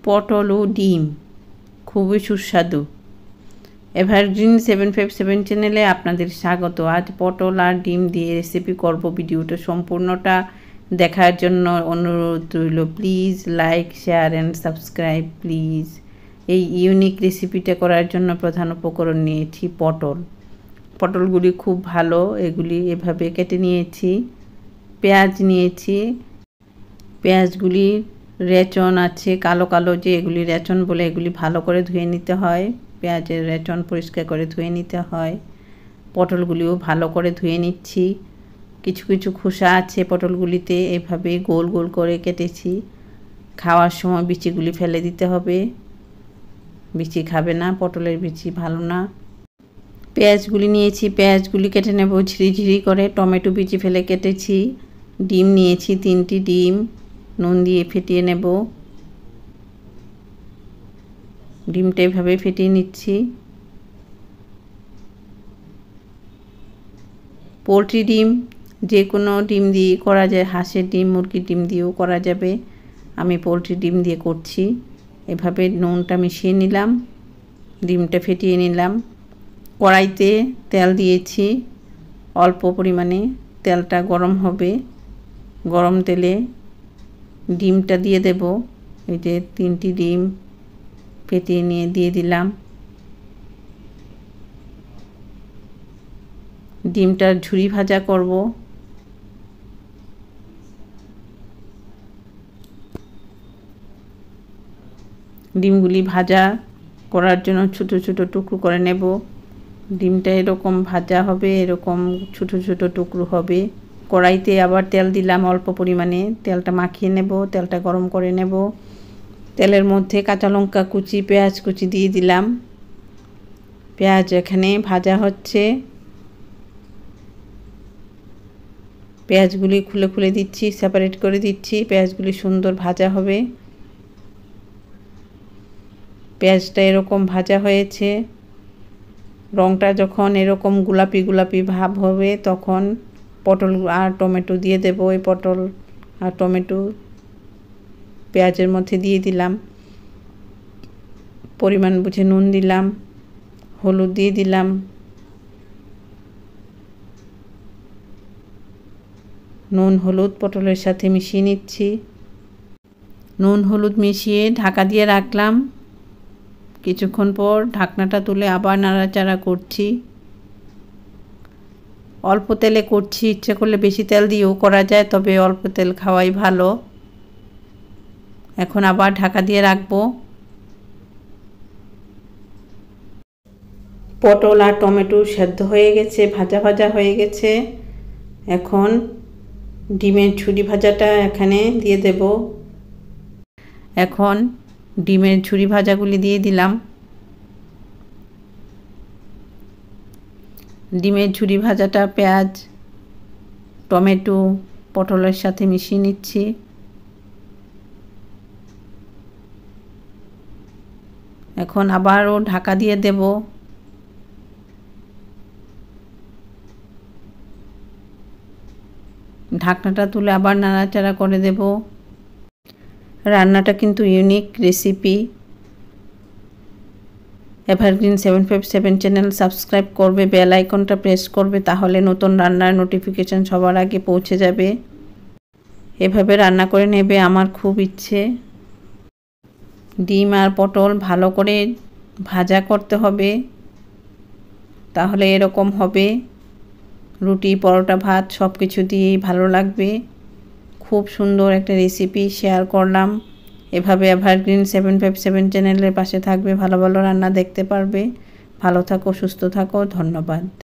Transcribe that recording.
পটল ও ডিম খুবই সুস্বাদু। এভারগ্রিন 757 চ্যানেলে আপনাদের স্বাগত। আজ পটল আর ডিম দিয়ে রেসিপি করব। ভিডিওটা সম্পূর্ণটা দেখার জন্য অনুরোধ রইল। Please like, share and subscribe please. এই ইউনিক রেসিপিটা করার জন্য প্রধান উপকরণ নিয়েছি পটলগুলি খুব ভালো, এগুলি এভাবে কেটে নিয়েছি। পেঁয়াজ নিয়েছি, পেঁয়াজগুলি রেচন আছে কালো কালো, যে এগুলি রেচন বলে, এগুলি ভালো করে ধুয়ে নিতে হয়। পেঁয়াজের রেচন পরিষ্কার করে ধুয়ে নিতে হয়। পটলগুলিও ভালো করে ধুয়ে নিচ্ছি। কিছু কিছু খোসা আছে পটলগুলিতে, এভাবে গোল গোল করে কেটেছি। খাওয়ার সময় বিচিগুলি ফেলে দিতে হবে, বিচি খাবে না, পটলের বিচি ভালো না। পেঁয়াজগুলি নিয়েছি, পেঁয়াজগুলি কেটে নেব ঝিরি করে। টমেটো বিচি ফেলে কেটেছি। ডিম নিয়েছি 3টি ডিম, নুন দিয়ে ফেটিয়ে নেব। ডিমটা এভাবে ফেটিয়ে নিচ্ছি। পোলট্রি ডিম, যে কোনো ডিম দিয়ে করা যায়, হাঁসের ডিম, মুরগির ডিম দিয়েও করা যাবে। আমি পোলট্রি ডিম দিয়ে করছি। এভাবে নুনটা মিশিয়ে নিলাম, ডিমটা ফেটিয়ে নিলাম। কড়াইতে তেল দিয়েছি অল্প পরিমাণে, তেলটা গরম হবে। গরম তেলে ডিমটা দিয়ে দেব। এই যে 3টি ডিম ফেটিয়ে নিয়ে দিয়ে দিলাম। ডিমটা ঝুরি ভাজা করব। ডিমগুলি ভাজা করার জন্য ছোট ছোট টুকরো করে নেব। ডিমটা এরকম ভাজা হবে, এরকম ছোট ছোট টুকরো হবে। কড়াইতে আবার তেল দিলাম অল্প পরিমাণে, তেলটা মাখিয়ে নেব, তেলটা গরম করে নেব। তেলের মধ্যে কাঁচা লঙ্কা কুচি, পেঁয়াজ কুচি দিয়ে দিলাম। পেঁয়াজ এখানে ভাজা হচ্ছে। পেঁয়াজগুলি খুলে খুলে দিচ্ছি, সেপারেট করে দিচ্ছি। পেঁয়াজগুলি সুন্দর ভাজা হবে। পেঁয়াজটা এরকম ভাজা হয়েছে। রঙটা যখন এরকম গোলাপি গোলাপি ভাব হবে, তখন পটল আর টমেটো দিয়ে দেব। এই পটল আর টমেটো পেঁয়াজের মধ্যে দিয়ে দিলাম। পরিমাণ বুঝে নুন দিলাম, হলুদ দিয়ে দিলাম। নুন হলুদ পটলের সাথে মিশিয়ে নিচ্ছি। নুন হলুদ মিশিয়ে ঢাকা দিয়ে রাখলাম। কিছুক্ষণ পর ঢাকনাটা তুলে আবার নাড়াচাড়া করছি। অল্প তেলে করছি, ইচ্ছে করলে বেশি তেল দিয়েও করা যায়, তবে অল্প তেল খাওয়াই ভালো। এখন আবার ঢাকা দিয়ে রাখবো। পটল আর টমেটো সেদ্ধ হয়ে গেছে, ভাজা ভাজা হয়ে গেছে। এখন ডিমের ঝুরি ভাজাটা এখানে দিয়ে দেব। এখন ডিমের ঝুরি ভাজাগুলি দিয়ে দিলাম। ডিমের ঝুরি ভাজাটা পেঁয়াজ, টমেটো, পটলের সাথে মিশিয়ে নিচ্ছি। এখন আবারও ঢাকা দিয়ে দেব। ঢাকনাটা তুলে আবার নাড়াচাড়া করে দেব। রান্নাটা কিন্তু unique recipe. Evergreen 757 channel subscribe করবে, বেল আইকনটা প্রেস করবে, তাহলে নতুন রান্নার নোটিফিকেশন সবার আগে পৌঁছে যাবে। এভাবে রান্না করে নেবে, আমার খুব ইচ্ছে। ডিম আর পটল ভালো করে ভাজা করতে হবে, তাহলে এরকম হবে। রুটি, পরোটা, ভাত সব কিছু দিয়েই ভালো লাগবে। খুব সুন্দর একটা রেসিপি শেয়ার করলাম। এভাবে এভারগ্রিন 757 চ্যানেলের পাশে থাকবে, ভালো ভালো রান্না দেখতে পারবে। ভালো থাকো, সুস্থ থাকো, ধন্যবাদ।